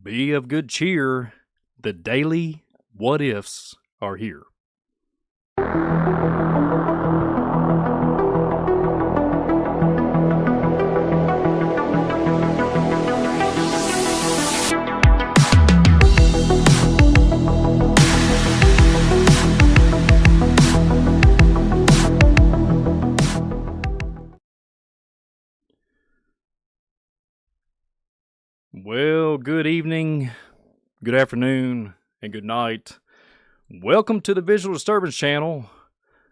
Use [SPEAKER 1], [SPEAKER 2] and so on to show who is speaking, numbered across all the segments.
[SPEAKER 1] Be of good cheer. The daily what ifs are here. Well, good evening, good afternoon, and good night. Welcome to the Visual Disturbance channel.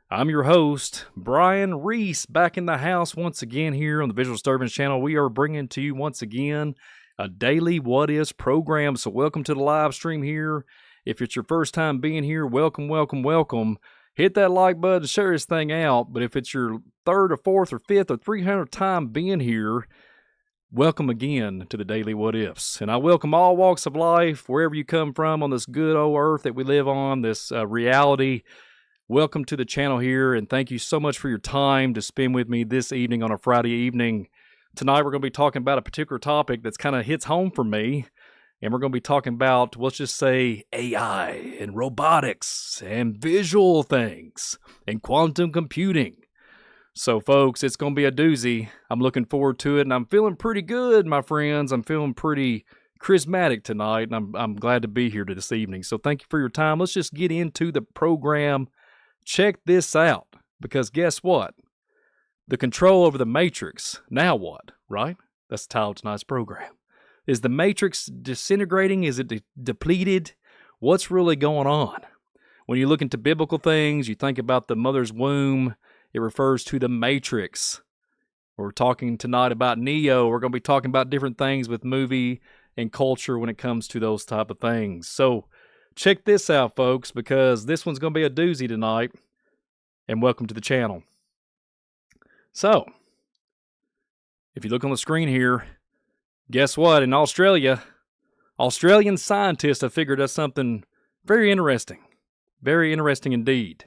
[SPEAKER 1] I'm your host, Brian Reese, back in the house once again here on the Visual Disturbance channel. We are bringing to you once again a daily what ifs program. So welcome to the live stream here. If it's your first time being here, welcome, welcome, welcome. Hit that like button to share this thing out. But if it's your third or fourth or fifth or 300th time being here, welcome again to the Daily What Ifs. And I welcome all walks of life, wherever you come from on this good old earth that we live on, this reality. Welcome to the channel here, and thank you so much for your time to spend with me this evening on a Friday evening. Tonight we're going to be talking about a particular topic that's kind of hits home for me, and we're going to be talking about, let's just say, AI and robotics and visual things and quantum computing. So, folks, it's going to be a doozy. I'm looking forward to it, and I'm feeling pretty good, my friends. I'm feeling pretty charismatic tonight, and I'm glad to be here this evening. So thank you for your time. Let's just get into the program. Check this out, because guess what? The control over the Matrix. Now what, right? That's the title of tonight's program. Is the Matrix disintegrating? Is it depleted? What's really going on? When you look into biblical things, you think about the mother's womb. It refers to the Matrix. We're talking tonight about Neo. We're going to be talking about different things with movie and culture when it comes to those type of things. So check this out, folks, because this one's going to be a doozy tonight. And welcome to the channel. So, if you look on the screen here, guess what? In Australia, Australian scientists have figured out something very interesting. Very interesting indeed.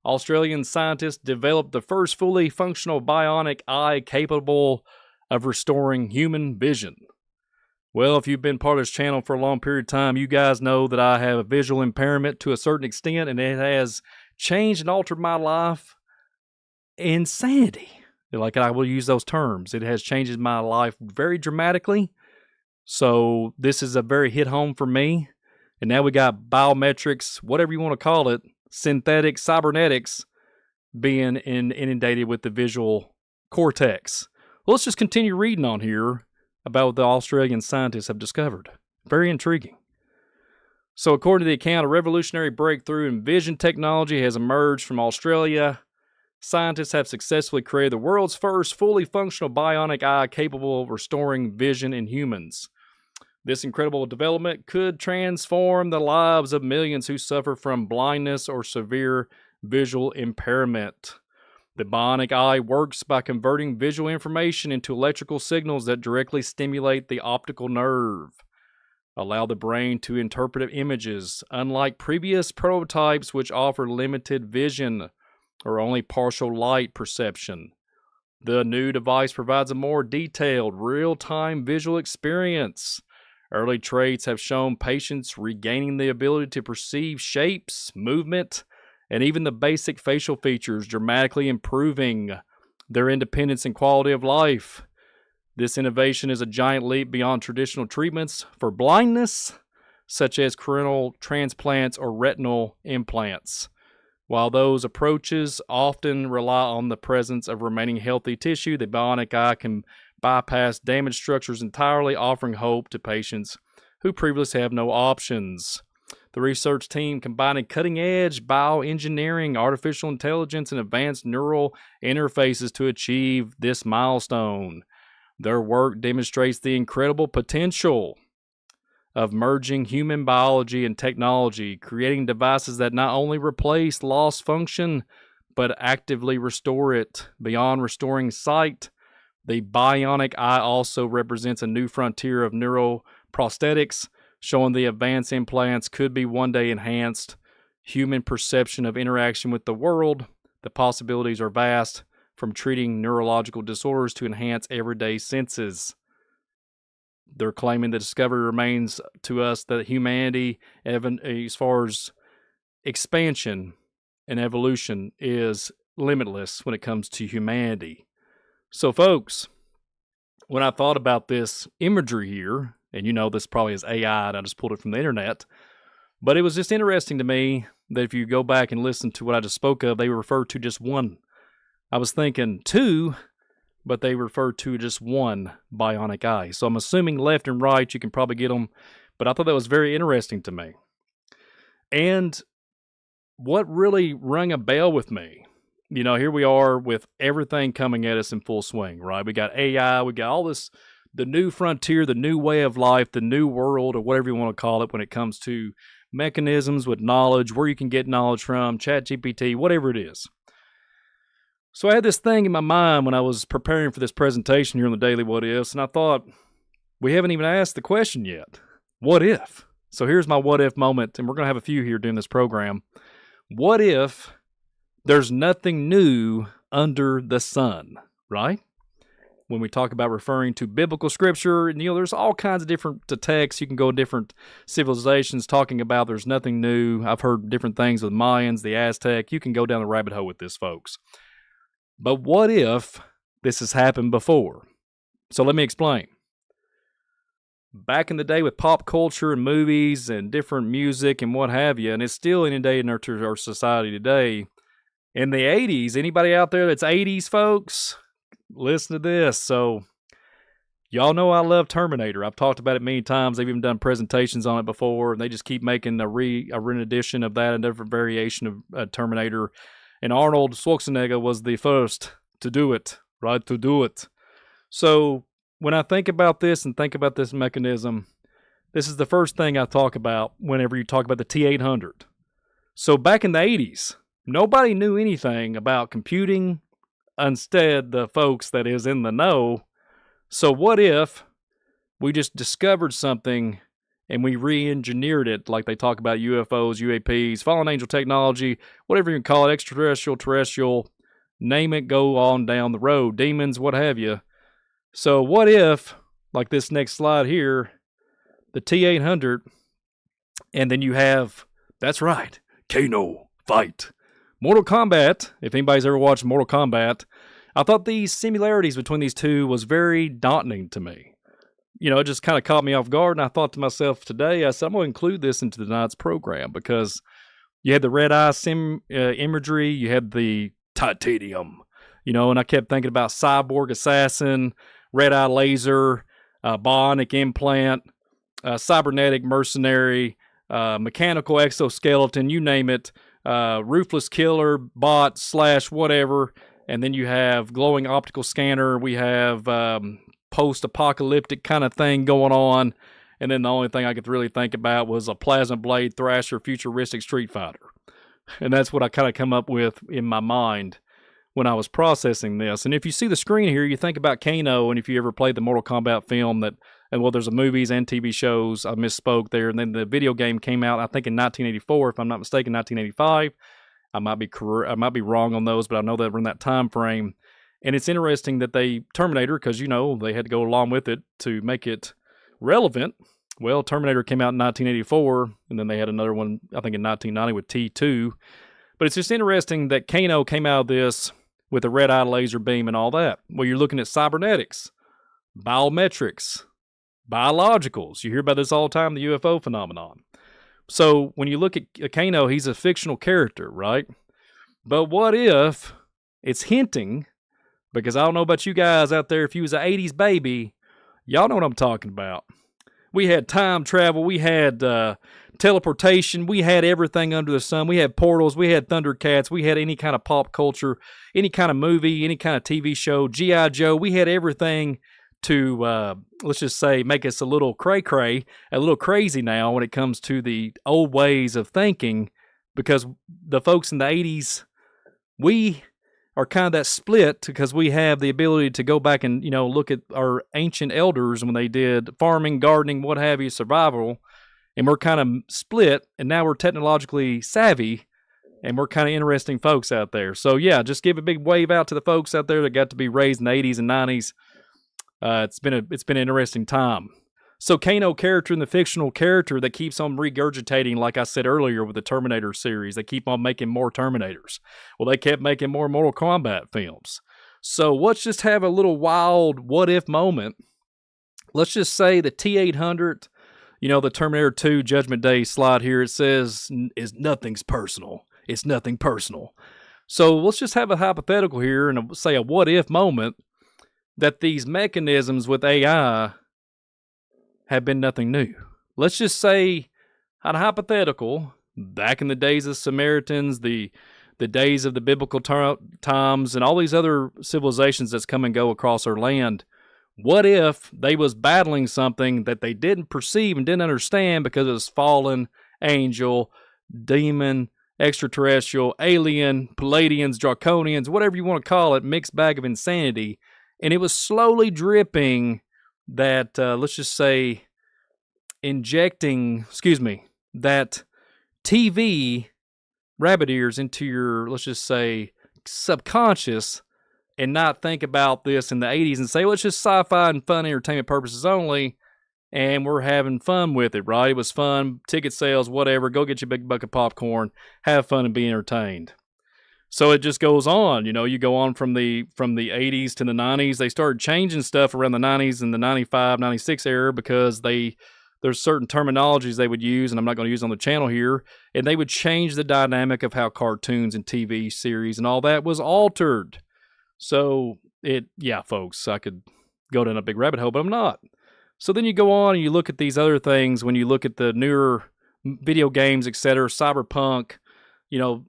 [SPEAKER 1] Australian scientists developed the first fully functional bionic eye capable of restoring human vision. Well, if you've been part of this channel for a long period of time, you guys know that I have a visual impairment to a certain extent, and it has changed and altered my life. Insanity. Like, I will use those terms. It has changed my life very dramatically. So this is a very hit home for me. And now we got biometrics, whatever you want to call it, synthetic cybernetics being inundated with the visual cortex. Well, let's just continue reading on here about what the Australian scientists have discovered. Very intriguing. So according to the account, a revolutionary breakthrough in vision technology has emerged from Australia. Scientists have successfully created the world's first fully functional bionic eye capable of restoring vision in humans. This incredible development could transform the lives of millions who suffer from blindness or severe visual impairment. The bionic eye works by converting visual information into electrical signals that directly stimulate the optical nerve, allow the brain to interpret images, unlike previous prototypes which offer limited vision or only partial light perception. The new device provides a more detailed, real-time visual experience. Early traits have shown patients regaining the ability to perceive shapes, movement, and even the basic facial features, dramatically improving their independence and quality of life. This innovation is a giant leap beyond traditional treatments for blindness, such as corneal transplants or retinal implants. While those approaches often rely on the presence of remaining healthy tissue, the bionic eye can bypass damaged structures entirely, offering hope to patients who previously have no options. The research team combining cutting-edge bioengineering, artificial intelligence, and advanced neural interfaces to achieve this milestone. Their work demonstrates the incredible potential of merging human biology and technology, creating devices that not only replace lost function, but actively restore it. Beyond restoring sight, the bionic eye also represents a new frontier of neuroprosthetics, showing the advanced implants could be one day enhanced human perception of interaction with the world. The possibilities are vast, from treating neurological disorders to enhance everyday senses. they're claiming the discovery remains to us that humanity, even as far as expansion and evolution, is limitless when it comes to humanity. So, folks, when I thought about this imagery here, and this probably is AI, and I just pulled it from the internet, but it was just interesting to me that if you go back and listen to what I just spoke of, they refer to just one. I was thinking two, but they refer to just one Bionic Eye. So I'm assuming left and right, you can probably get them, but I thought that was very interesting to me. And what really rung a bell with me, here we are with everything coming at us in full swing, right? We got AI, we got all this, the new frontier, the new way of life, the new world, or whatever you want to call it when it comes to mechanisms with knowledge, where you can get knowledge from, ChatGPT, whatever it is. So I had this thing in my mind when I was preparing for this presentation here on the Daily What Ifs, and I thought, we haven't even asked the question yet. What if? So here's my what if moment, and we're going to have a few here during this program. What if there's nothing new under the sun, right? When we talk about referring to biblical scripture, and there's all kinds of different texts. You can go different civilizations talking about there's nothing new. I've heard different things with Mayans, the Aztec. You can go down the rabbit hole with this, folks. But what if this has happened before? So let me explain. Back in the day with pop culture and movies and different music and what have you, and it's still inundating our society today. In the 80s, anybody out there that's 80s folks, listen to this. So y'all know I love Terminator. I've talked about it many times. They've even done presentations on it before, and they just keep making a rendition of that, a different variation of Terminator. And Arnold Schwarzenegger was the first to do it, right? To do it. So when I think about this and think about this mechanism, this is the first thing I talk about whenever you talk about the T-800. So back in the 80s, nobody knew anything about computing. Instead, the folks that is in the know. So what if we just discovered something and we re-engineered it, like they talk about UFOs, UAPs, fallen angel technology, whatever you can call it, extraterrestrial, terrestrial, name it, go on down the road, demons, what have you. So what if, like this next slide here, the T-800, and then you have, that's right, Kano, fight. Mortal Kombat, if anybody's ever watched Mortal Kombat, I thought these similarities between these two was very daunting to me. It just kind of caught me off guard, and I thought to myself today, I said, I'm going to include this into tonight's program because you had the red eye imagery, you had the titanium, and I kept thinking about cyborg assassin, red eye laser, bionic implant, cybernetic mercenary, mechanical exoskeleton, you name it, ruthless killer, bot / whatever, and then you have glowing optical scanner, we have post-apocalyptic kind of thing going on, and then the only thing I could really think about was a plasma blade thrasher futuristic Street Fighter. And that's what I kind of come up with in my mind when I was processing this. And if you see the screen here, you think about Kano, and if you ever played the Mortal Kombat film there's movies and TV shows, I misspoke there, and then the video game came out, I think in 1984, if I'm not mistaken, 1985. I might be wrong on those, but I know that we're in that time frame. And it's interesting that Terminator, because they had to go along with it to make it relevant. Well, Terminator came out in 1984, and then they had another one, I think in 1990 with T2. But it's just interesting that Kano came out of this with a red-eye laser beam and all that. Well, you're looking at cybernetics, biometrics, biologicals. You hear about this all the time, the UFO phenomenon. So when you look at Kano, he's a fictional character, right? But what if it's hinting, because I don't know about you guys out there, if you was an 80s baby, y'all know what I'm talking about. We had time travel, we had teleportation, we had everything under the sun, we had portals, we had Thundercats, we had any kind of pop culture, any kind of movie, any kind of TV show, G.I. Joe, we had everything to, let's just say, make us a little cray-cray, a little crazy now when it comes to the old ways of thinking, because the folks in the 80s, we are kind of that split because we have the ability to go back and, look at our ancient elders when they did farming, gardening, what have you, survival, and we're kind of split, and now we're technologically savvy, and we're kind of interesting folks out there. So, yeah, just give a big wave out to the folks out there that got to be raised in the 80s and 90s. It's been an interesting time. So Kano character and the fictional character that keeps on regurgitating, like I said earlier with the Terminator series, they keep on making more Terminators. Well, they kept making more Mortal Kombat films. So let's just have a little wild what-if moment. Let's just say the T-800, the Terminator 2 Judgment Day slide here, it says, is nothing's personal. It's nothing personal. So let's just have a hypothetical here and say a what-if moment that these mechanisms with AI have been nothing new. Let's just say, on a hypothetical, back in the days of Samaritans, the days of the biblical times, and all these other civilizations that's come and go across our land, what if they was battling something that they didn't perceive and didn't understand because it was fallen, angel, demon, extraterrestrial, alien, Palladians, Draconians, whatever you want to call it, mixed bag of insanity, and it was slowly dripping that, let's just say, that TV rabbit ears into your, let's just say, subconscious, and not think about this in the 80s and say, well, it's just sci-fi and fun entertainment purposes only, and we're having fun with it, right? It was fun, ticket sales, whatever, go get your big bucket of popcorn, have fun and be entertained. So it just goes on, you go on from the 80s to the 90s. They started changing stuff around the 90s and the 95, 96 era because there's certain terminologies they would use, and I'm not going to use on the channel here, and they would change the dynamic of how cartoons and TV series and all that was altered. So folks, I could go down a big rabbit hole, but I'm not. So then you go on and you look at these other things when you look at the newer video games, etc., cyberpunk,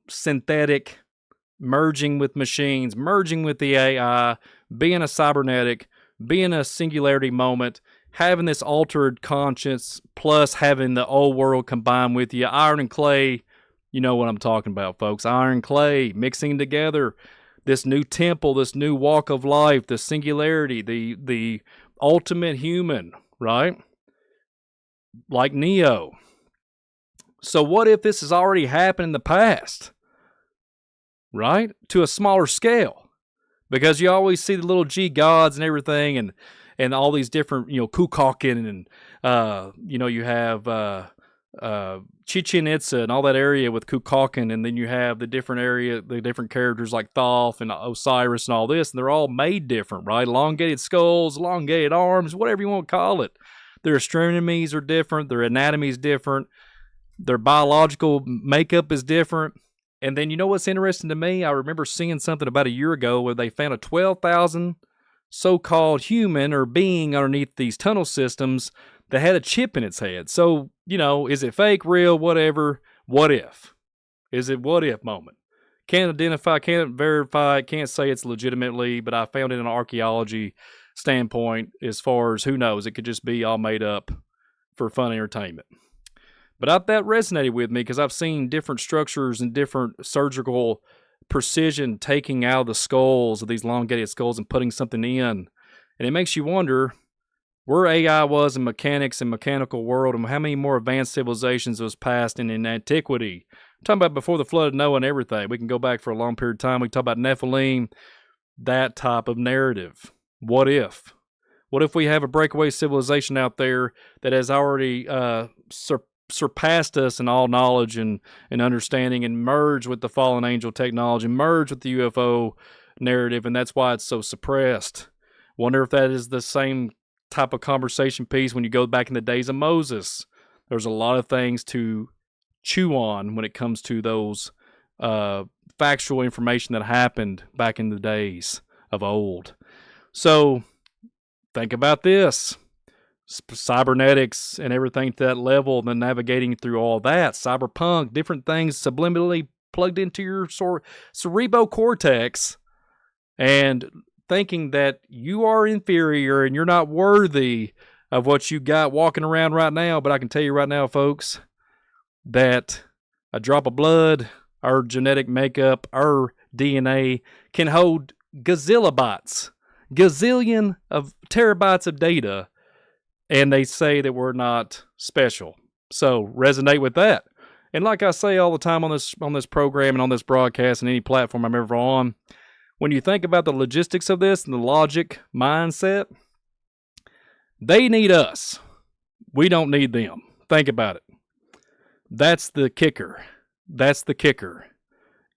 [SPEAKER 1] synthetic, merging with machines, merging with the AI, being a cybernetic, being a singularity moment, having this altered conscience, plus having the old world combined with you, iron and clay, you know what I'm talking about, folks. Iron and clay mixing together, this new temple, this new walk of life, the singularity, the ultimate human, right? Like Neo. So what if this has already happened in the past? Right? To a smaller scale. Because you always see the little G gods and everything, and all these different, Kukulkan, and, you have Chichen Itza and all that area with Kukulkan, and then you have the different characters like Thoth and Osiris and all this, and they're all made different, right? Elongated skulls, elongated arms, whatever you want to call it. Their astronomies are different, their anatomy is different, their biological makeup is different. And then you know what's interesting to me? I remember seeing something about a year ago where they found a 12,000 so-called human or being underneath these tunnel systems that had a chip in its head. So, is it fake, real, whatever? What if? Is it what if moment? Can't identify, can't verify, can't say it's legitimately, but I found it in an archaeology standpoint as far as who knows. It could just be all made up for fun entertainment. But that resonated with me because I've seen different structures and different surgical precision taking out of the skulls of these elongated skulls and putting something in. And it makes you wonder where AI was in mechanics and mechanical world, and how many more advanced civilizations was passed in antiquity. I'm talking about before the flood of Noah and everything. We can go back for a long period of time. We can talk about Nephilim, that type of narrative. What if? What if we have a breakaway civilization out there that has already surpassed us in all knowledge and understanding, and merged with the fallen angel technology, merged with the UFO narrative, and that's why it's so suppressed. Wonder if that is the same type of conversation piece when you go back in the days of Moses. There's a lot of things to chew on when it comes to those factual information that happened back in the days of old. So think about this. Cybernetics and everything to that level, then navigating through all that, cyberpunk, different things subliminally plugged into your cerebral cortex, and thinking that you are inferior and you're not worthy of what you got walking around right now. But I can tell you right now, folks, that a drop of blood, our genetic makeup, our DNA can hold gazillion of terabytes of data, and they say that we're not special. So resonate with that. And like I say all the time on this program and on this broadcast and any platform I'm ever on, when you think about the logistics of this and the logic mindset, they need us. We don't need them. Think about it. That's the kicker. That's the kicker.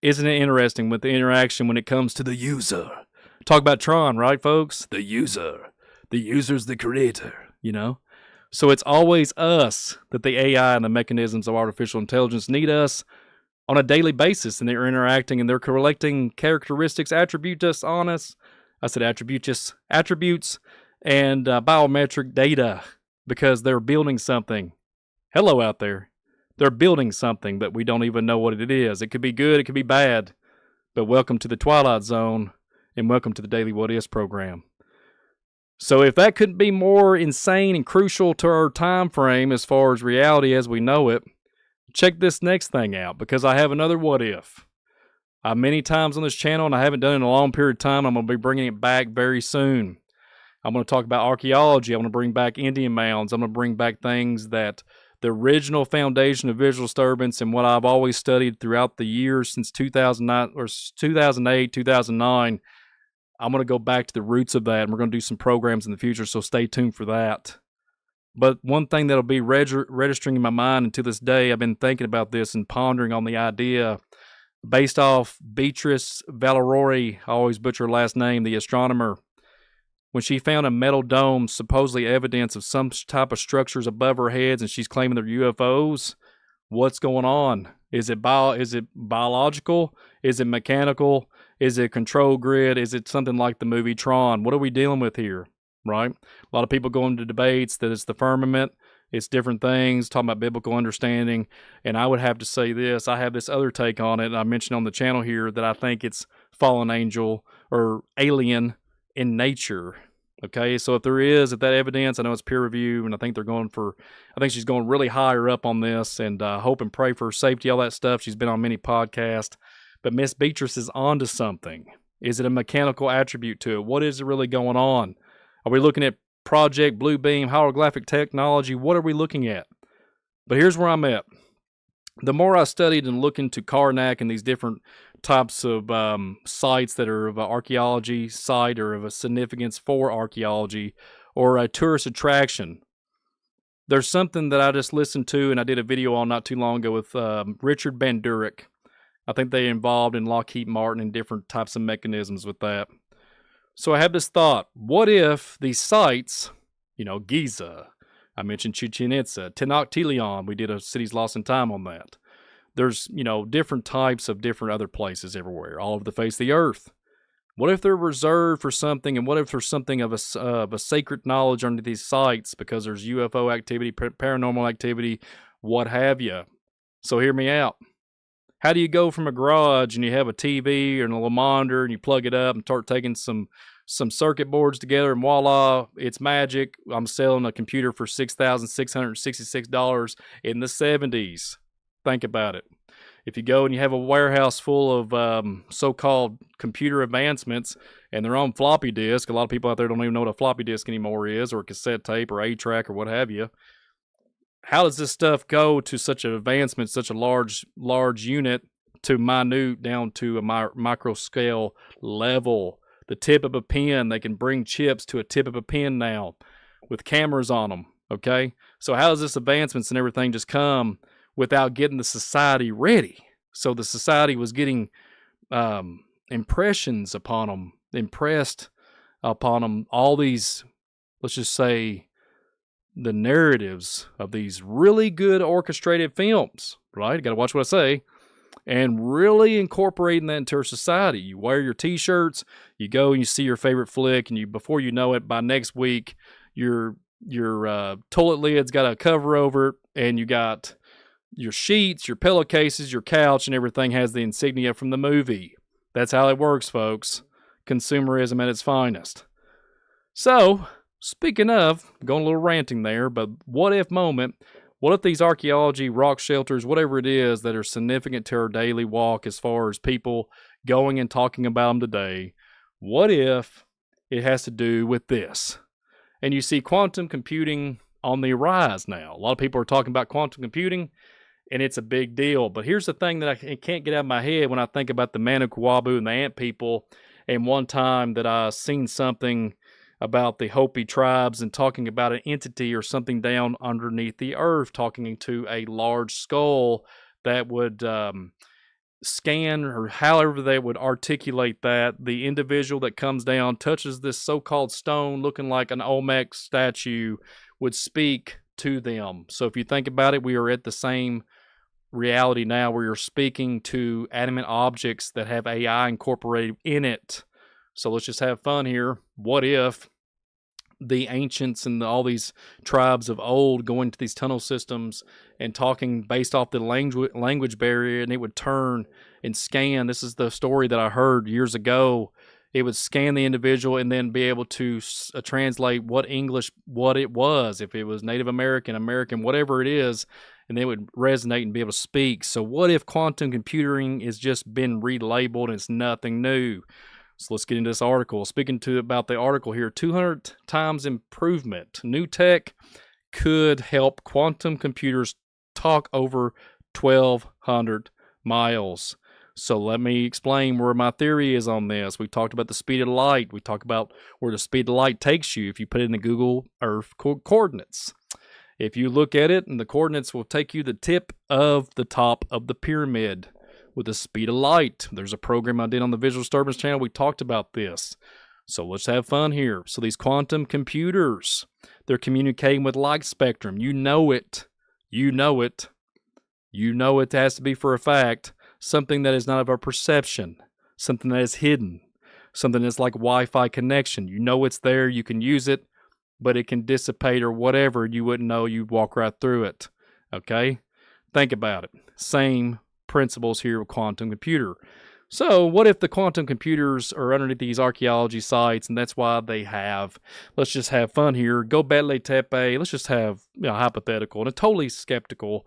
[SPEAKER 1] Isn't it interesting with the interaction when it comes to the user? Talk about Tron, right, folks? The user. The user's the creator, you know? So it's always us that the AI and the mechanisms of artificial intelligence need us on a daily basis, and they're interacting and they're collecting characteristics, attributes on us. I said attributes and biometric data because they're building something. Hello out there. They're building something, but we don't even know what it is. It could be good, it could be bad, but welcome to the Twilight Zone and welcome to the Daily What Is program. So if that couldn't be more insane and crucial to our time frame as far as reality as we know it, check this next thing out because I have another what if. Many times on this channel, and I haven't done it in a long period of time. I'm going to be bringing it back very soon. I'm going to talk about archaeology. I'm going to bring back Indian mounds. I'm going to bring back things that the original foundation of visual disturbance and what I've always studied throughout the years since 2009 or 2008, 2009. I'm going to go back to the roots of that, and we're going to do some programs in the future, so stay tuned for that. But one thing that'll be registering in my mind, and to this day, I've been thinking about this and pondering on the idea based off Beatrice Valoroi, I always butcher her last name, the astronomer, when she found a metal dome, supposedly evidence of some type of structures above her heads, and she's claiming they're UFOs. What's going on? Is it biological? Is it mechanical? Is it a control grid? Is it something like the movie Tron? What are we dealing with here, right? A lot of people go into debates that it's the firmament, it's different things, talking about biblical understanding, and I would have to say this. I have this other take on it, and I mentioned on the channel here that I think it's fallen angel or alien in nature. Okay, so if that evidence, I know it's peer review, and I think she's going really higher up on this, and hope and pray for her safety, all that stuff. She's been on many podcasts, but Miss Beatrice is onto something. Is it a mechanical attribute to it? What is really going on? Are we looking at Project Blue Beam, holographic technology? What are we looking at? But here's where I'm at. The more I studied and looked into Karnak and these different types of sites that are of an archaeology site or of a significance for archaeology or a tourist attraction, there's something that I just listened to and I did a video on not too long ago with Richard Bandurek. I think they involved in Lockheed Martin and different types of mechanisms with that. So I have this thought, what if these sites, Giza, I mentioned Chichen Itza, Tenochtitlan, we did a Cities Lost in Time on that. There's, different types of different other places everywhere, all over the face of the earth. What if they're reserved for something, and what if there's something of a sacred knowledge under these sites because there's UFO activity, paranormal activity, what have you? So hear me out. How do you go from a garage and you have a TV and a little monitor and you plug it up and start taking some circuit boards together and voila, it's magic. I'm selling a computer for $6,666 in the 70s. Think about it. If you go and you have a warehouse full of so-called computer advancements and they're on floppy disk, a lot of people out there don't even know what a floppy disk anymore is, or a cassette tape or 8-track or what have you. How does this stuff go to such an advancement, such a large unit, to minute down to a micro scale level? The tip of a pen, they can bring chips to a tip of a pen now with cameras on them, okay? So how does this advancements and everything just come without getting the society ready? So the society was getting impressed upon them, all these, let's just say, the narratives of these really good orchestrated films, right? You got to watch what I say, and really incorporating that into our society. You wear your t-shirts, you go and you see your favorite flick, and before you know it, by next week, your toilet lid's got a cover over it, and you got your sheets, your pillowcases, your couch, and everything has the insignia from the movie. That's how it works, folks. Consumerism at its finest. So, speaking of, going a little ranting there, but what if moment, what if these archaeology, rock shelters, whatever it is that are significant to our daily walk as far as people going and talking about them today, what if it has to do with this? And you see quantum computing on the rise now. A lot of people are talking about quantum computing, and it's a big deal. But here's the thing that I can't get out of my head when I think about the Manukwabu and the ant people, and one time that I seen something about the Hopi tribes and talking about an entity or something down underneath the earth, talking to a large skull that would scan, or however they would articulate that. The individual that comes down, touches this so-called stone looking like an Olmec statue, would speak to them. So if you think about it, we are at the same reality now where you're speaking to animate objects that have AI incorporated in it. So let's just have fun here. What if the ancients and all these tribes of old going to these tunnel systems and talking based off the language barrier, and it would turn and scan? This is the story that I heard years ago. It would scan the individual and then be able to translate what it was, if it was Native American, whatever it is, and they would resonate and be able to speak. So what if quantum computing has just been relabeled and it's nothing new? So let's get into this article. Speaking about the article here, 200 times improvement. New tech could help quantum computers talk over 1,200 miles. So let me explain where my theory is on this. We talked about the speed of light. We talked about where the speed of light takes you if you put it in the Google Earth coordinates. If you look at it, and the coordinates will take you the tip of the top of the pyramid with the speed of light. There's a program I did on the Visual Disturbance channel. We talked about this. So let's have fun here. So these quantum computers, they're communicating with light spectrum. You know it. You know it. You know it has to be for a fact. Something that is not of our perception. Something that is hidden. Something that's like Wi-Fi connection. You know it's there. You can use it, but it can dissipate or whatever. You wouldn't know. You'd walk right through it. Okay? Think about it. Same principles here with quantum computer. So what if the quantum computers are underneath these archaeology sites, and that's why they have, let's just have fun here, Göbekli Tepe, let's just have, hypothetical and a totally skeptical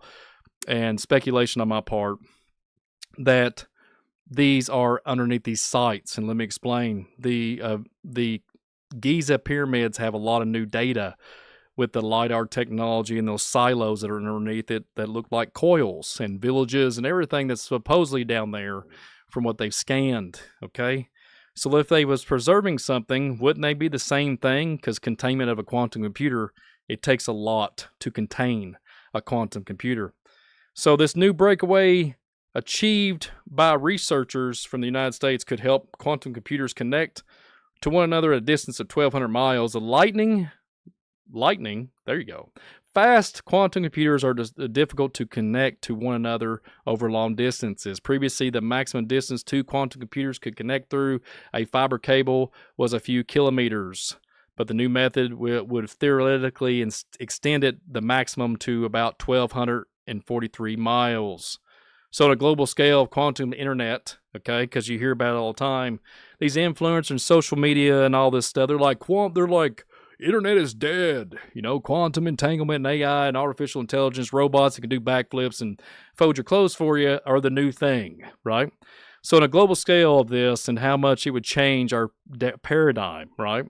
[SPEAKER 1] and speculation on my part that these are underneath these sites. And let me explain. The Giza pyramids have a lot of new data with the LiDAR technology and those silos that are underneath it that look like coils, and villages and everything that's supposedly down there from what they've scanned, okay? So if they was preserving something, wouldn't they be the same thing? Because containment of a quantum computer, it takes a lot to contain a quantum computer. So this new breakaway achieved by researchers from the United States could help quantum computers connect to one another at a distance of 1,200 miles. The lightning, there you go. Fast quantum computers are difficult to connect to one another over long distances. Previously, the maximum distance two quantum computers could connect through a fiber cable was a few kilometers, but the new method would theoretically extend it the maximum to about 1,243 miles. So on a global scale of quantum internet, okay, because you hear about it all the time, these influencers and social media and all this stuff, they're like, internet is dead. Quantum entanglement and AI and artificial intelligence, robots that can do backflips and fold your clothes for you are the new thing, right? So on a global scale of this and how much it would change our paradigm, right?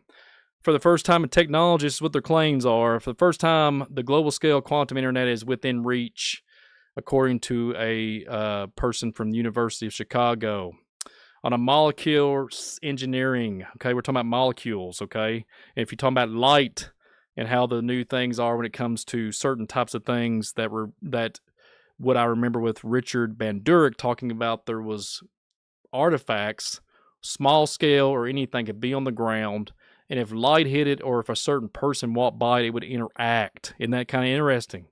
[SPEAKER 1] For the first time in technology, this is what their claims are. For the first time, the global scale quantum internet is within reach, according to a person from the University of Chicago. On a molecular engineering, okay, we're talking about molecules, okay? And if you're talking about light and how the new things are when it comes to certain types of things that what I remember with Richard Bandurek talking about, there was artifacts, small scale or anything could be on the ground, and if light hit it or if a certain person walked by it, it would interact. Isn't that kind of interesting?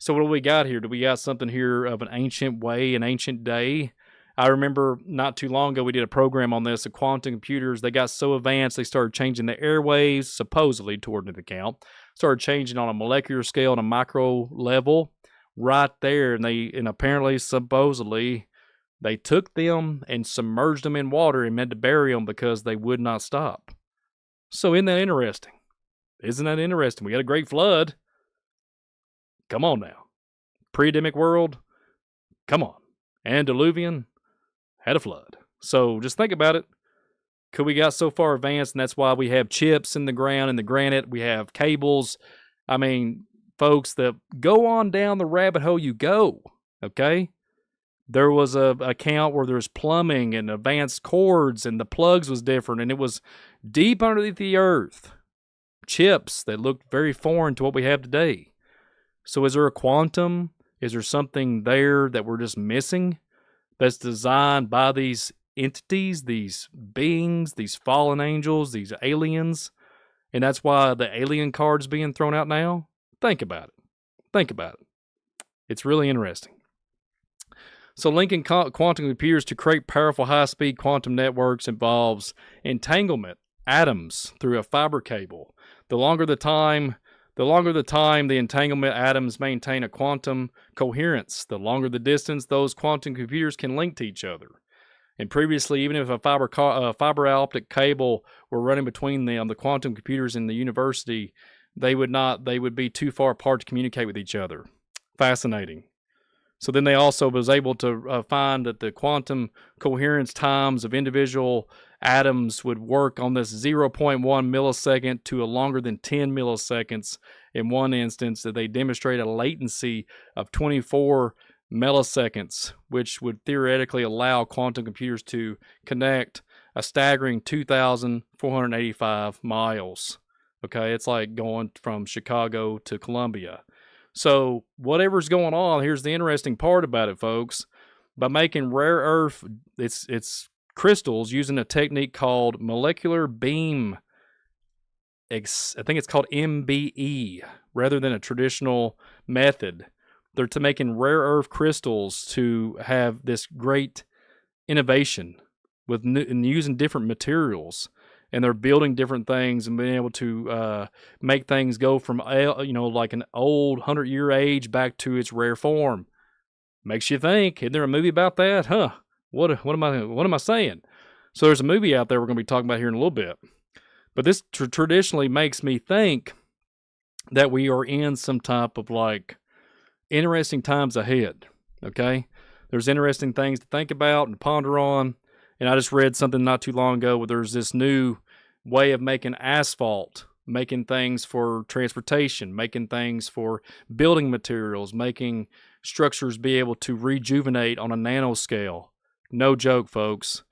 [SPEAKER 1] So what do we got here? Do we got something here of an ancient way, an ancient day? I remember not too long ago we did a program on this. The quantum computers, they got so advanced they started changing the airwaves, supposedly, toward the account, started changing on a molecular scale, on a micro level, right there. And apparently, supposedly, they took them and submerged them in water and meant to bury them because they would not stop. So isn't that interesting? Isn't that interesting? We got a great flood. Come on now. Pre-Adamic world. Come on. Antediluvian. Had a flood. So just think about it. Could we got so far advanced, and that's why we have chips in the ground, in the granite. We have cables. I mean, folks, go on down the rabbit hole you go, okay? There was a account where there was plumbing and advanced cords, and the plugs was different, and it was deep underneath the earth. chips that looked very foreign to what we have today. So is there a quantum? Is there something there that we're just missing that's designed by these entities, these beings, these fallen angels, these aliens? And that's why the alien card's being thrown out now? Think about it. Think about it. It's really interesting. So linking quantum computers to create powerful high-speed quantum networks involves entanglement atoms through a fiber cable. The longer the time, the entanglement atoms maintain a quantum coherence. The longer the distance, those quantum computers can link to each other. And previously, even if a fiber optic cable were running between them, the quantum computers in the university, they would be too far apart to communicate with each other. Fascinating. So then they also was able to find that the quantum coherence times of individual atoms would work on this 0.1 millisecond to a longer than 10 milliseconds. In one instance, that they demonstrate a latency of 24 milliseconds, which would theoretically allow quantum computers to connect a staggering 2,485 miles. Okay, it's like going from Chicago to Columbia. So whatever's going on, here's the interesting part about it, folks. By making rare earth, it's crystals using a technique called molecular beam. I think it's called MBE, rather than a traditional method. They're making rare earth crystals to have this great innovation with and using different materials. And they're building different things and being able to make things go from, like an old 100-year age back to its rare form. Makes you think. Isn't there a movie about that? Huh? What am I saying? So there's a movie out there we're going to be talking about here in a little bit. But this traditionally makes me think that we are in some type of like interesting times ahead. Okay? There's interesting things to think about and ponder on. And I just read something not too long ago where there's this new way of making asphalt, making things for transportation, making things for building materials, making structures be able to rejuvenate on a nanoscale. No joke, folks.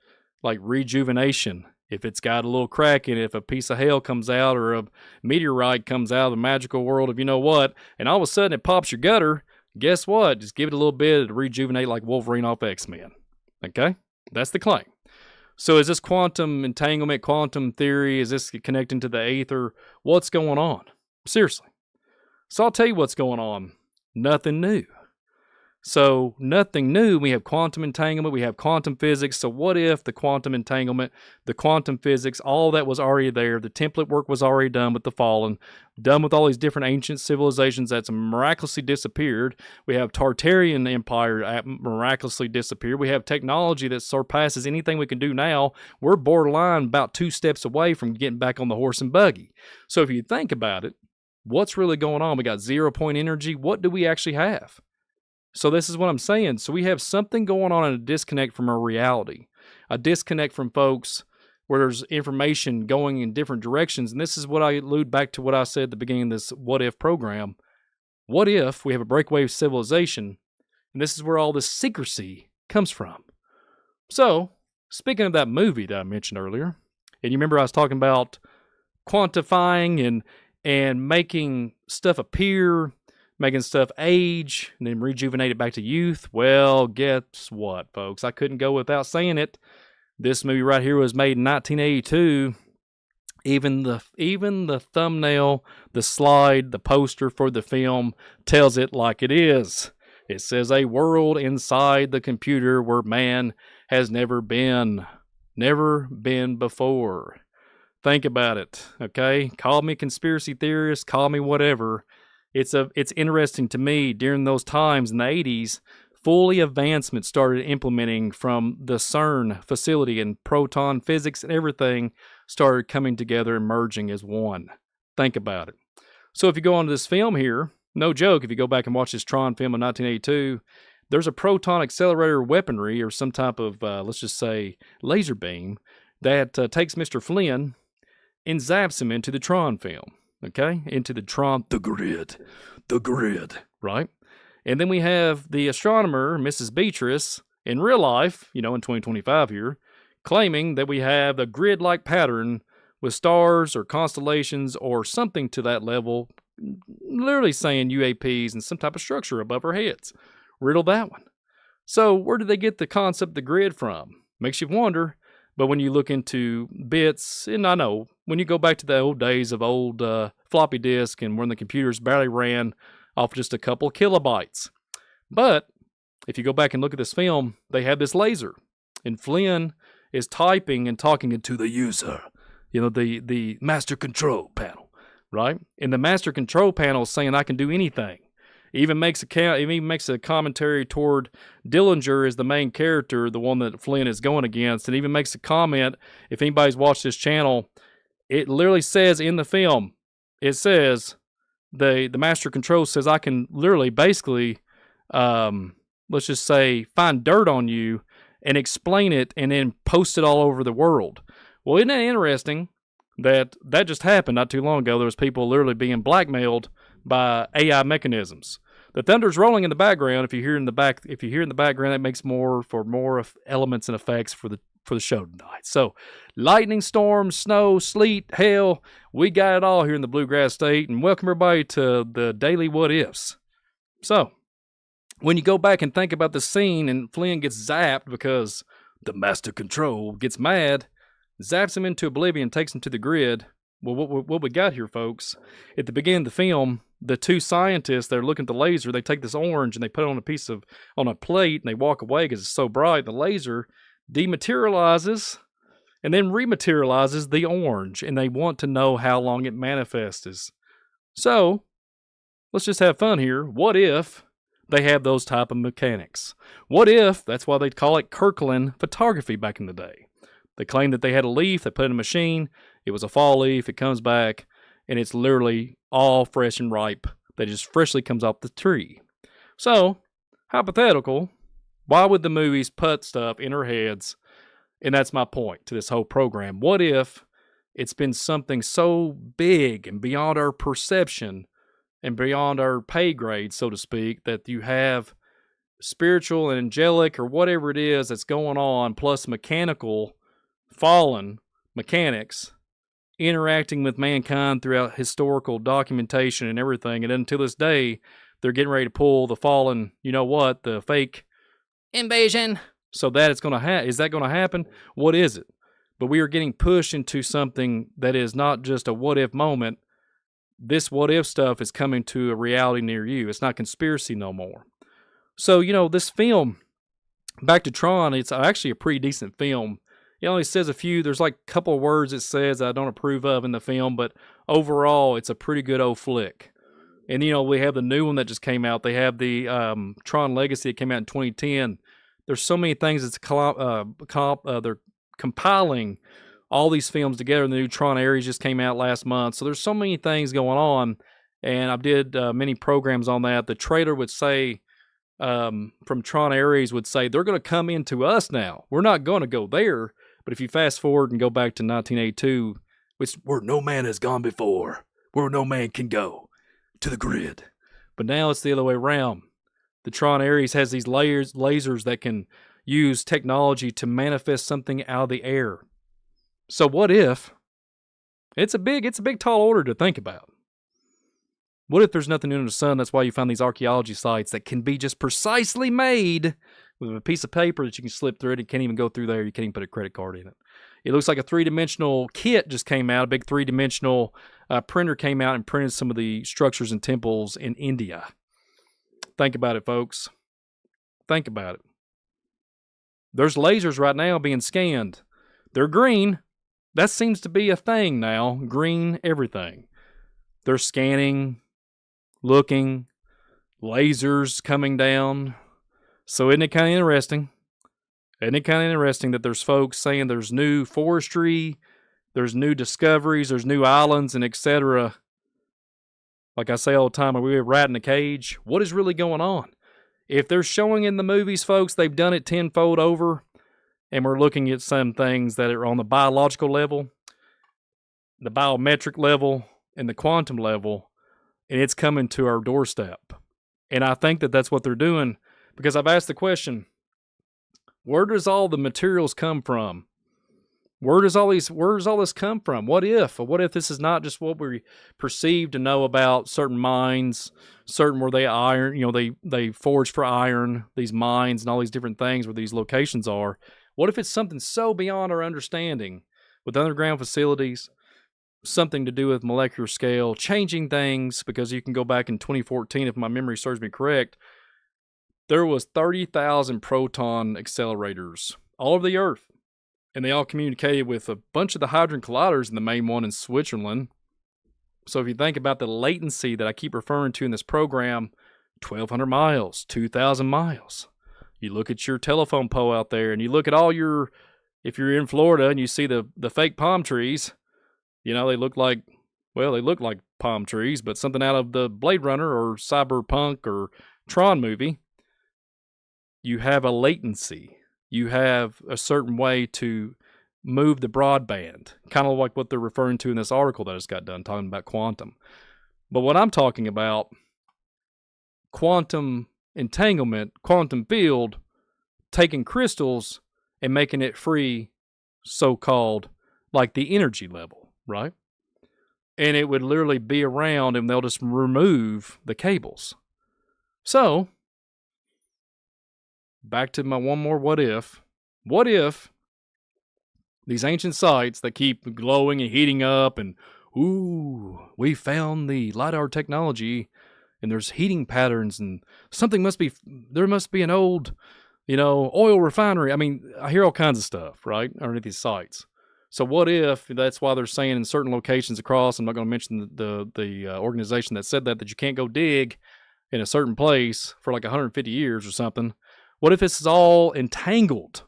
[SPEAKER 1] Like rejuvenation. If it's got a little crack in it, if a piece of hail comes out or a meteorite comes out of the magical world of you know what, and all of a sudden it pops your gutter, guess what? Just give it a little bit to rejuvenate like Wolverine off X-Men. Okay? That's the claim. So is this quantum entanglement, quantum theory, is this connecting to the aether? What's going on? Seriously. So I'll tell you what's going on. Nothing new. So nothing new. We have quantum entanglement. We have quantum physics. So what if the quantum entanglement, the quantum physics, all that was already there. The template work was already done with the fallen, done with all these different ancient civilizations that's miraculously disappeared. We have Tartarian Empire miraculously disappeared. We have technology that surpasses anything we can do now. We're borderline about 2 steps away from getting back on the horse and buggy. So if you think about it, what's really going on? We got 0 point energy. What do we actually have? So this is what I'm saying. So we have something going on in a disconnect from our reality, a disconnect from folks where there's information going in different directions. And this is what I allude back to what I said at the beginning of this What If program. What if we have a breakaway civilization? And this is where all this secrecy comes from. So speaking of that movie that I mentioned earlier, and you remember I was talking about quantifying and making stuff appear, making stuff age, and then rejuvenate it back to youth. Well, guess what, folks? I couldn't go without saying it. This movie right here was made in 1982. Even the thumbnail, the slide, the poster for the film tells it like it is. It says a world inside the computer where man has never been before. Think about it, okay? Call me conspiracy theorist, call me whatever. It's interesting to me during those times in the 80s, fully advancement started implementing from the CERN facility, and proton physics and everything started coming together and merging as one. Think about it. So if you go on to this film here, no joke, if you go back and watch this Tron film in 1982, there's a proton accelerator weaponry or some type of, let's just say, laser beam that takes Mr. Flynn and zaps him into the Tron film. Okay, into the Tron, the grid, right? And then we have the astronomer, Mrs. Beatrice, in real life, in 2025 here, claiming that we have a grid-like pattern with stars or constellations or something to that level, literally saying UAPs and some type of structure above our heads. Riddle that one. So where did they get the concept of the grid from? Makes you wonder. But when you look into bits, and I know, when you go back to the old days of old floppy disk and when the computers barely ran off just a couple kilobytes. But if you go back and look at this film, they have this laser. And Flynn is typing and talking into the user, the master control panel, right? And the master control panel is saying, I can do anything. It even makes a commentary toward Dillinger as the main character, the one that Flynn is going against, and even makes a comment. If anybody's watched this channel, it literally says in the film, it says the master control says I can literally basically, let's just say, find dirt on you and explain it and then post it all over the world. Well, isn't that interesting that just happened not too long ago? There was people literally being blackmailed by AI mechanisms. The thunder's rolling in the background. If you hear in the background, that makes more elements and effects for the show tonight. So, lightning storms, snow, sleet, hail, we got it all here in the Bluegrass State. And welcome everybody to the Daily What Ifs. So, when you go back and think about the scene and Flynn gets zapped because the master control gets mad, zaps him into oblivion, takes him to the grid. Well, what we got here, folks, at the beginning of the film, the two scientists that are looking at the laser, they take this orange and they put it on a plate and they walk away because it's so bright. The laser dematerializes and then rematerializes the orange, and they want to know how long it manifests. So, let's just have fun here. What if they have those type of mechanics? What if, that's why they call it Kirkland photography back in the day. They claim that they had a leaf, they put it in a machine, it was a fall leaf, it comes back, and it's literally all fresh and ripe. That just freshly comes off the tree. So, hypothetical, why would the movies put stuff in our heads? And that's my point to this whole program. What if it's been something so big and beyond our perception and beyond our pay grade, so to speak, that you have spiritual and angelic or whatever it is that's going on, plus mechanical, fallen mechanics interacting with mankind throughout historical documentation and everything, and until this day, they're getting ready to pull the fallen, the fake invasion. So that is that going to happen? What is it? But we are getting pushed into something that is not just a what if moment. This what if stuff is coming to a reality near you. It's not conspiracy no more. So, this film, back to Tron, it's actually a pretty decent film. It only says there's like a couple of words it says I don't approve of in the film, but overall, it's a pretty good old flick. And, we have the new one that just came out. They have the Tron Legacy that came out in 2010. There's so many things they're compiling all these films together. The new Tron Ares just came out last month. So there's so many things going on, and I did many programs on that. The trailer would say, from Tron Ares would say, they're going to come into us now. We're not going to go there. But if you fast forward and go back to 1982, which where no man has gone before, where no man can go, to the grid. But now it's the other way around. The Tron Ares has these lasers that can use technology to manifest something out of the air. So what if it's a big tall order to think about? What if there's nothing under the sun? That's why you find these archaeology sites that can be just precisely made with a piece of paper that you can slip through it. You can't even go through there. You can't even put a credit card in it. It looks like a three-dimensional kit just came out. A big three-dimensional printer came out and printed some of the structures and temples in India. Think about it, folks. Think about it. There's lasers right now being scanned. They're green. That seems to be a thing now. Green everything. They're scanning, looking, lasers coming down. So isn't it kind of interesting? Isn't it kind of interesting that there's folks saying there's new forestry, there's new discoveries, there's new islands, and etc. Like I say all the time, are we a rat in a cage? What is really going on? If they're showing in the movies, folks, they've done it tenfold over, and we're looking at some things that are on the biological level, the biometric level, and the quantum level, and it's coming to our doorstep. And I think that that's what they're doing, because I've asked the question, where does all the materials come from Where does all this come from? What if this is not just what we perceive to know about certain mines, certain where they iron, they forge for iron, these mines and all these different things where these locations are. What if it's something so beyond our understanding with underground facilities, something to do with molecular scale, changing things? Because you can go back in 2014, if my memory serves me correct, there was 30,000 proton accelerators all over the Earth. And they all communicated with a bunch of the Hadron Colliders, and the main one in Switzerland. So if you think about the latency that I keep referring to in this program, 1,200 miles, 2,000 miles. You look at your telephone pole out there, and you look at if you're in Florida and you see the fake palm trees, they look like palm trees, but something out of the Blade Runner or Cyberpunk or Tron movie. You have a latency. You have a certain way to move the broadband, kind of like what they're referring to in this article that I just got done talking about quantum. But what I'm talking about, quantum entanglement, quantum field, taking crystals and making it free, so-called, like the energy level, right? And it would literally be around and they'll just remove the cables. So, back to my one more what if. What if these ancient sites that keep glowing and heating up and, we found the LiDAR technology and there's heating patterns and there must be an old, oil refinery. I mean, I hear all kinds of stuff, right, underneath these sites. So what if that's why they're saying in certain locations across, I'm not going to mention the organization that said that you can't go dig in a certain place for like 150 years or something. What if this is all entangled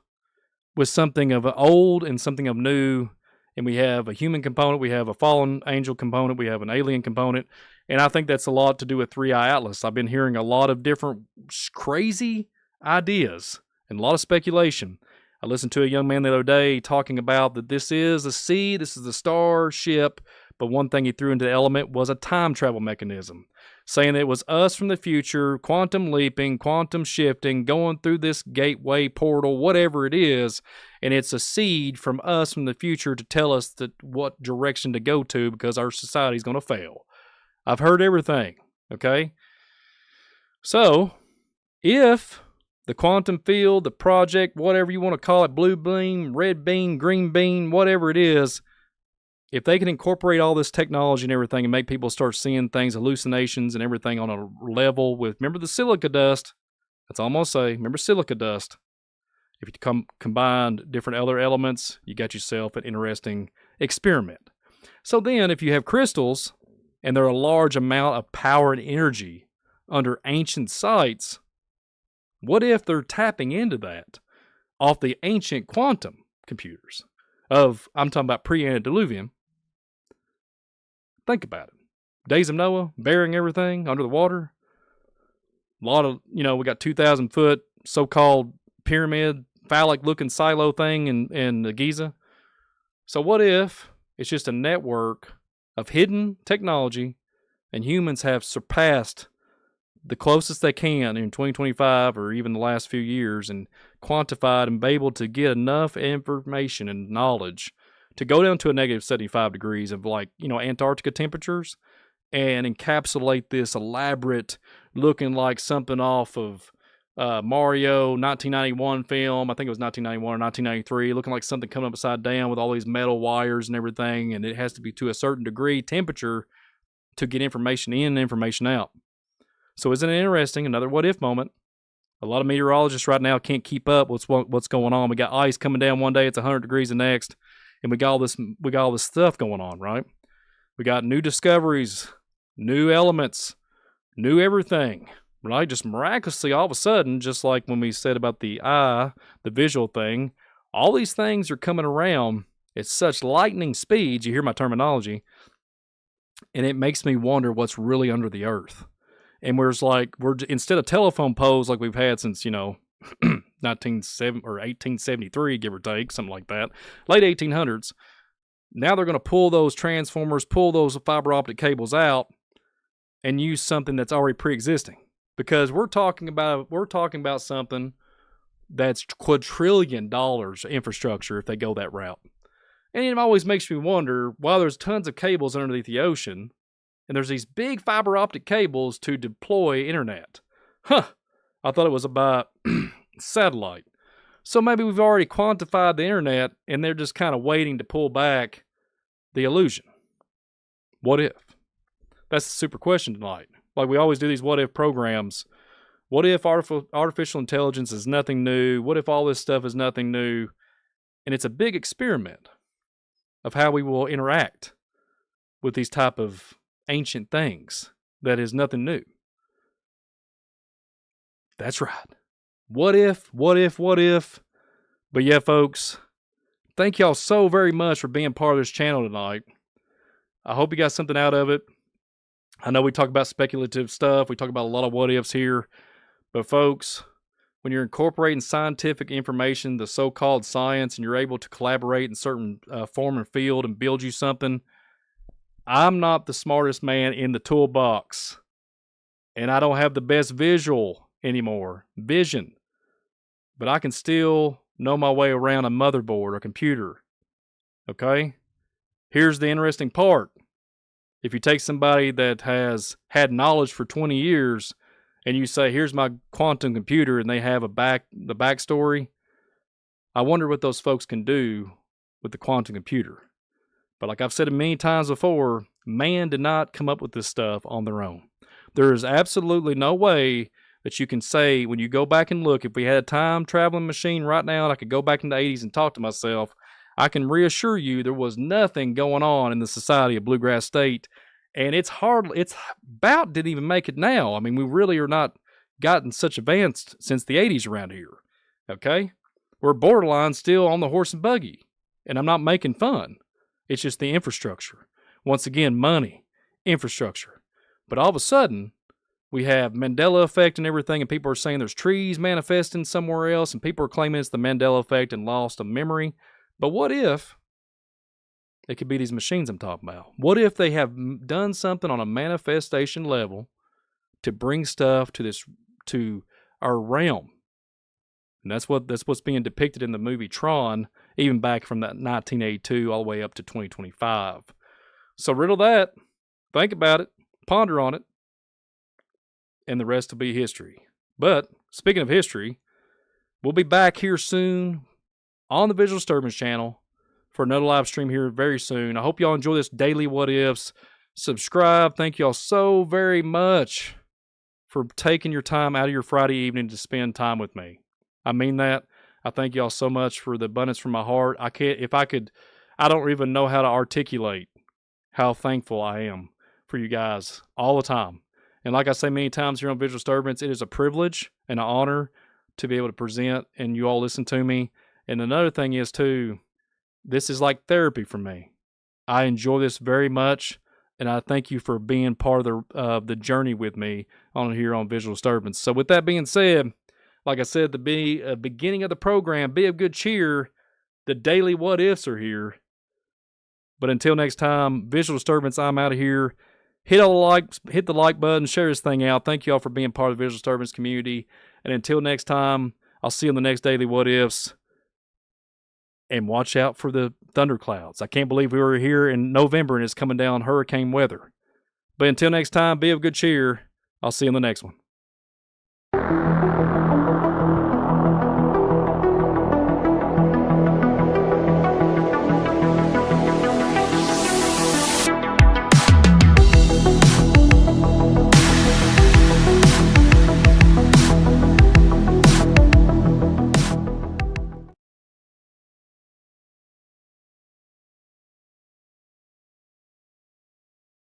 [SPEAKER 1] with something of old and something of new, and we have a human component, we have a fallen angel component, we have an alien component, and I think that's a lot to do with 3i Atlas. I've been hearing a lot of different crazy ideas and a lot of speculation. I listened to a young man the other day talking about that this is a seed, this is the star ship, but one thing he threw into the element was a time travel mechanism, saying that it was us from the future, quantum leaping, quantum shifting, going through this gateway portal, whatever it is, and it's a seed from us from the future to tell us what direction to go to because our society is going to fail. I've heard everything, okay? So, if the quantum field, the project, whatever you want to call it, blue beam, red beam, green beam, whatever it is, if they can incorporate all this technology and everything and make people start seeing things, hallucinations and everything on a level with, remember the silica dust? That's all I'm going to say. Remember silica dust. If you combine different other elements, you got yourself an interesting experiment. So then if you have crystals and they're a large amount of power and energy under ancient sites, what if they're tapping into that off the ancient quantum computers I'm talking about pre-antediluvian. Think about it. Days of Noah, burying everything under the water. A lot of, we got 2,000 foot so-called pyramid, phallic-looking silo thing in Giza. So what if it's just a network of hidden technology and humans have surpassed the closest they can in 2025 or even the last few years and quantified and be able to get enough information and knowledge to go down to a negative 75 degrees of Antarctica temperatures and encapsulate this elaborate looking like something off of Mario 1991 film. I think it was 1991 or 1993, looking like something coming upside down with all these metal wires and everything. And it has to be to a certain degree temperature to get information in and information out. So isn't it interesting? Another what if moment. A lot of meteorologists right now can't keep up with what's going on. We got ice coming down one day, it's 100 degrees the next, and we got all this stuff going on, right? We got new discoveries, new elements, new everything, right? Just miraculously all of a sudden, just like when we said about the eye, the visual thing, all these things are coming around at such lightning speeds. You hear my terminology, and it makes me wonder what's really under the earth. And we're instead of telephone poles like we've had since 1873, give or take, something like that, late 1800s. Now they're going to pull those transformers, pull those fiber optic cables out, and use something that's already pre-existing. Because we're talking about something that's quadrillion dollars infrastructure if they go that route. And it always makes me wonder, while there's tons of cables underneath the ocean, and there's these big fiber optic cables to deploy internet. I thought it was about satellite. So maybe we've already quantified the internet and they're just kind of waiting to pull back the illusion. What if? That's the super question tonight. Like we always do these what if programs. What if artificial intelligence is nothing new? What if all this stuff is nothing new? And it's a big experiment of how we will interact with these type of ancient things that is nothing new. That's right. What if? But yeah, folks, thank y'all so very much for being part of this channel tonight. I hope you got something out of it. I know we talk about speculative stuff. We talk about a lot of what ifs here. But folks, when you're incorporating scientific information, the so-called science, and you're able to collaborate in certain form and field and build you something, I'm not the smartest man in the toolbox. And I don't have the best vision. But I can still know my way around a motherboard or computer. Okay? Here's the interesting part. If you take somebody that has had knowledge for 20 years and you say, here's my quantum computer, and they have the backstory, I wonder what those folks can do with the quantum computer. But like I've said many times before, man did not come up with this stuff on their own. There is absolutely no way that you can say, when you go back and look, if we had a time traveling machine right now and I could go back in the 80s and talk to myself, I can reassure you there was nothing going on in the society of Bluegrass State. And it's about didn't even make it now. I mean, we really are not gotten such advanced since the 80s around here. Okay? We're borderline still on the horse and buggy. And I'm not making fun. It's just the infrastructure. Once again, money, infrastructure. But all of a sudden, we have Mandela effect and everything, and people are saying there's trees manifesting somewhere else, and people are claiming it's the Mandela effect and lost of memory. But what if it could be these machines I'm talking about? What if they have done something on a manifestation level to bring stuff to our realm? And that's what's being depicted in the movie Tron, even back from that 1982 all the way up to 2025. So riddle that, think about it, ponder on it, and the rest will be history. But speaking of history, we'll be back here soon on the Visual Disturbance channel for another live stream here very soon. I hope y'all enjoy this daily what ifs. Subscribe. Thank y'all so very much for taking your time out of your Friday evening to spend time with me. I mean that. I thank y'all so much for the abundance from my heart. I don't even know how to articulate how thankful I am for you guys all the time. And like I say many times here on Visual Disturbance, it is a privilege and an honor to be able to present and you all listen to me. And another thing is too, this is like therapy for me. I enjoy this very much, and I thank you for being part of the journey with me on here on Visual Disturbance. So with that being said, like I said at the beginning of the program, be of good cheer. The daily what ifs are here. But until next time, Visual Disturbance, I'm out of here. Hit the like button, share this thing out. Thank you all for being part of the Visual Disturbance community. And until next time, I'll see you on the next daily what ifs. And watch out for the thunderclouds. I can't believe we were here in November and it's coming down hurricane weather. But until next time, be of good cheer. I'll see you in the next one.